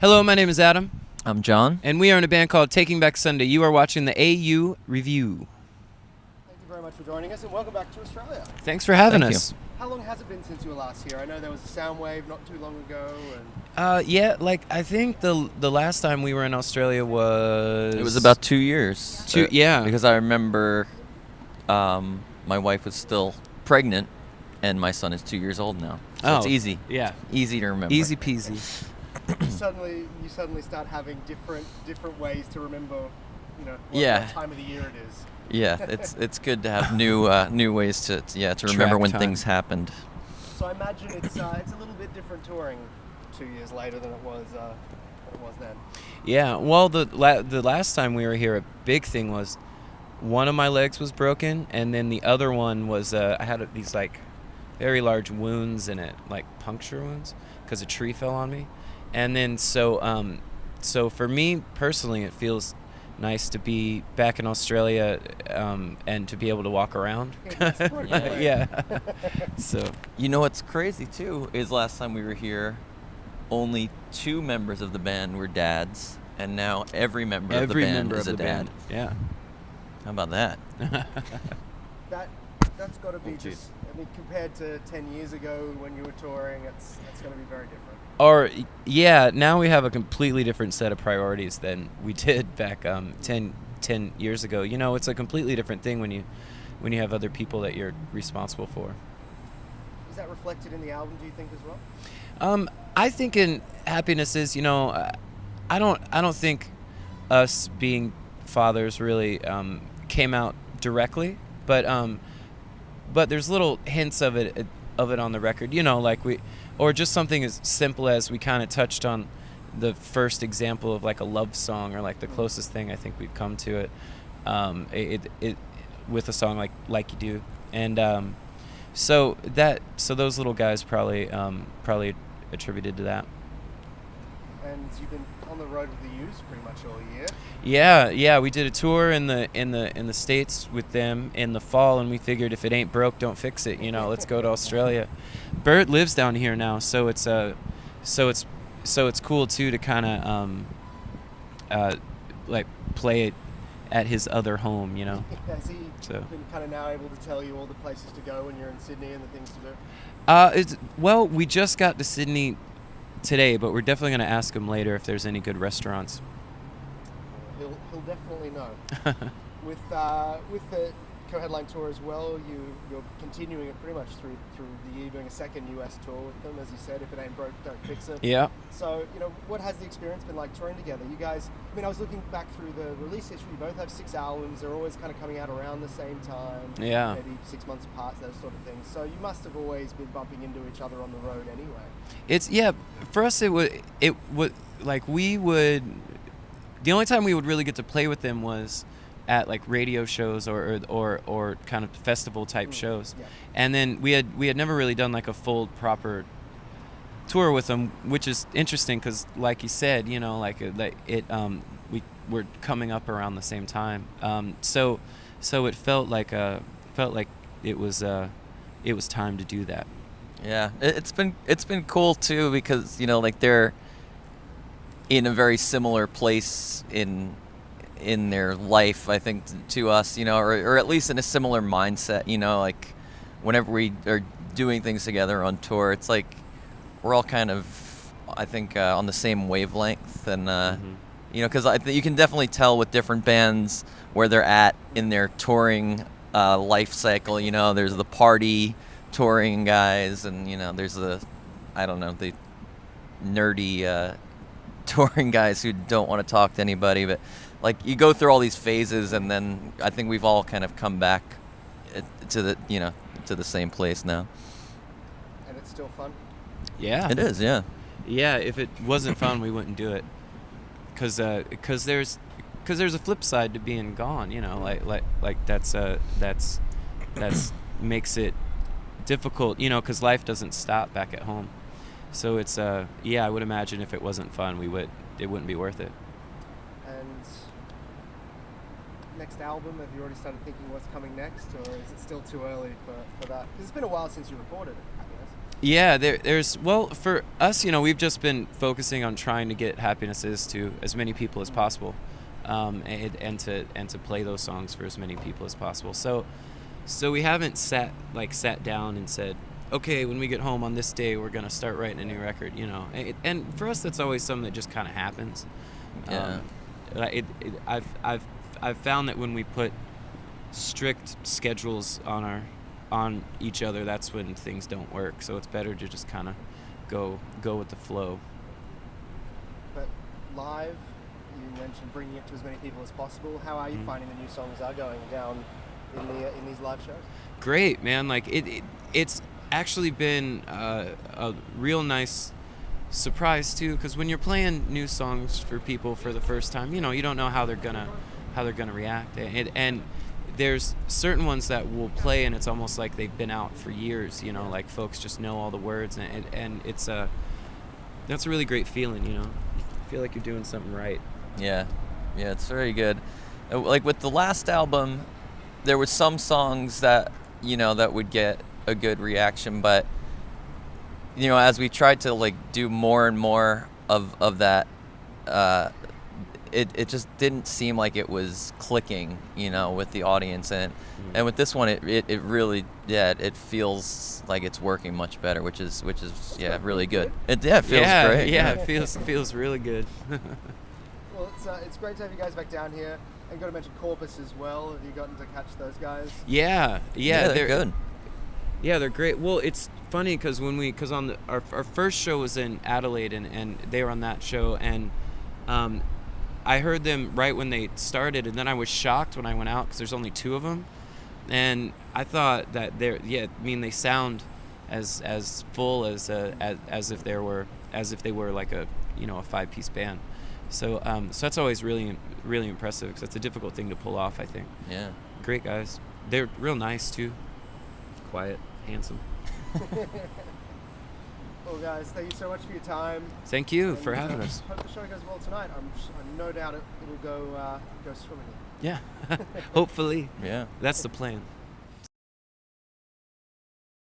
Hello, my name is Adam, I'm John. and we are in a band called Taking Back Sunday. You are watching the AU Review. Thank you very much for joining us, and welcome back to Australia. Thanks for having Thank you. us. How long has it been since you were last here? I know there was a sound wave not too long ago, and I think the last time we were in Australia was It was about 2 years. Yeah. Because I remember my wife was still pregnant, and my son is 2 years old now. So it's easy. Yeah, Easy to remember. easy peasy. you suddenly start having different ways to remember, what Yeah. time of the year it is. Yeah, it's good to have new ways to remember Track when time. things happened. So I imagine it's a little bit different touring 2 years later than it was then. Yeah. Well, the last time we were here, a big thing was one of my legs was broken, and then the other one was I had these like very large wounds in it, like puncture wounds, because a tree fell on me. And then so for me personally, it feels nice to be back in Australia and to be able to walk around. Yeah. So You know what's crazy too is last time we were here, only 2 members of the band were dads, and now every member of the every band member is of a the dad. band. Yeah. How about that? That's got to be Oh, geez. just. I mean, compared to 10 years ago when you were touring, that's going to be very different. Or yeah, now we have a completely different set of priorities than we did back 10 years ago. You know, it's a completely different thing when you have other people that you're responsible for. Is that reflected in the album, do you think, as well? I think in Happiness is, I don't think us being fathers really came out directly, but there's little hints of it on the record. Or just something as simple as we kind of touched on the first example of like a love song, or like the closest thing I think we've come to it. It with a song like You Do, and so those little guys probably attributed to that. And you've been on the road with the U's pretty much all year. Yeah, we did a tour in the States with them in the fall, and we figured if it ain't broke, don't fix it. Let's go to Australia. Bert lives down here now, so it's cool too to kind of like play it at his other home. Has he So. been kind of now able to tell you all the places to go when you're in Sydney and the things to do? Well, we just got to Sydney today, but we're definitely going to ask him later if there's any good restaurants. He'll definitely know. With the co-headline tour as well, you're continuing it pretty much through the year, doing a second US tour with them, as you said. If it ain't broke, don't fix it. Yeah. So what has the experience been like touring together? You guys, I was looking back through the release history. You both have 6 albums. They're always kind of coming out around the same time. Yeah. Maybe 6 months apart, those sort of things. So you must have always been bumping into each other on the road anyway. For us it would we would, the only time we would really get to play with them was at like radio shows or kind of festival type shows. Yeah. And then we had never really done like a full proper tour with them, which is interesting because like you said, we were coming up around the same time. So it felt like it was time to do that. Yeah, it's been cool too because they're in a very similar place in their life, I think, to us, or at least in a similar mindset. Like whenever we are doing things together on tour, it's like we're all kind of, I think, on the same wavelength, and because you can definitely tell with different bands where they're at in their touring life cycle. There's the party touring guys, and there's the nerdy touring guys who don't want to talk to anybody. But like you go through all these phases, and then I think we've all kind of come back to the same place now. And it's still fun. Yeah. It is, yeah. Yeah, if it wasn't fun, we wouldn't do it. Cause there's a flip side to being gone. That's makes it difficult. Cause life doesn't stop back at home. So it's I would imagine if it wasn't fun, it wouldn't be worth it. And next album, have you already started thinking what's coming next, or is it still too early for that? Because it's been a while since you recorded it, Happiness. Yeah, there's well for us, we've just been focusing on trying to get Happiness Is to as many people as possible, and to play those songs for as many people as possible. So we haven't sat down and said, okay, when we get home on this day, we're gonna start writing a new record. And for us, that's always something that just kind of happens. Yeah. I've found that when we put strict schedules on each other, that's when things don't work. So it's better to just kind of go with the flow. But live, you mentioned bringing it to as many people as possible. How are you finding the new songs are going down in these live shows? Great, man. Like it's actually been a real nice surprise too, because when you're playing new songs for people for the first time, you don't know how they're gonna react, and there's certain ones that will play and it's almost like they've been out for years, like folks just know all the words, and it's that's a really great feeling. You feel like you're doing something right. Yeah, it's very good. Like with the last album, there was some songs that that would get a good reaction, but as we tried to do more and more of that, it just didn't seem like it was clicking, with the audience, and with this one, it really, it feels like it's working much better, which is really good. It feels great. Yeah, it feels really good. Well, it's great to have you guys back down here. And got to mention Corpus as well. Have you gotten to catch those guys? Yeah, they're good. Yeah, they're great. Well, it's funny because on our first show was in Adelaide, and they were on that show, and I heard them right when they started, and then I was shocked when I went out because there's only 2 of them, and I thought that they sound as full as if they were like a 5-piece band. So that's always really, really impressive because it's a difficult thing to pull off, I think. Yeah. Great guys. They're real nice too. Quiet, handsome. Well, guys, thank you so much for your time. Thank you for having us. Hope the show goes well tonight. I'm no doubt it'll go swimmingly. Yeah. Hopefully. Yeah. That's the plan.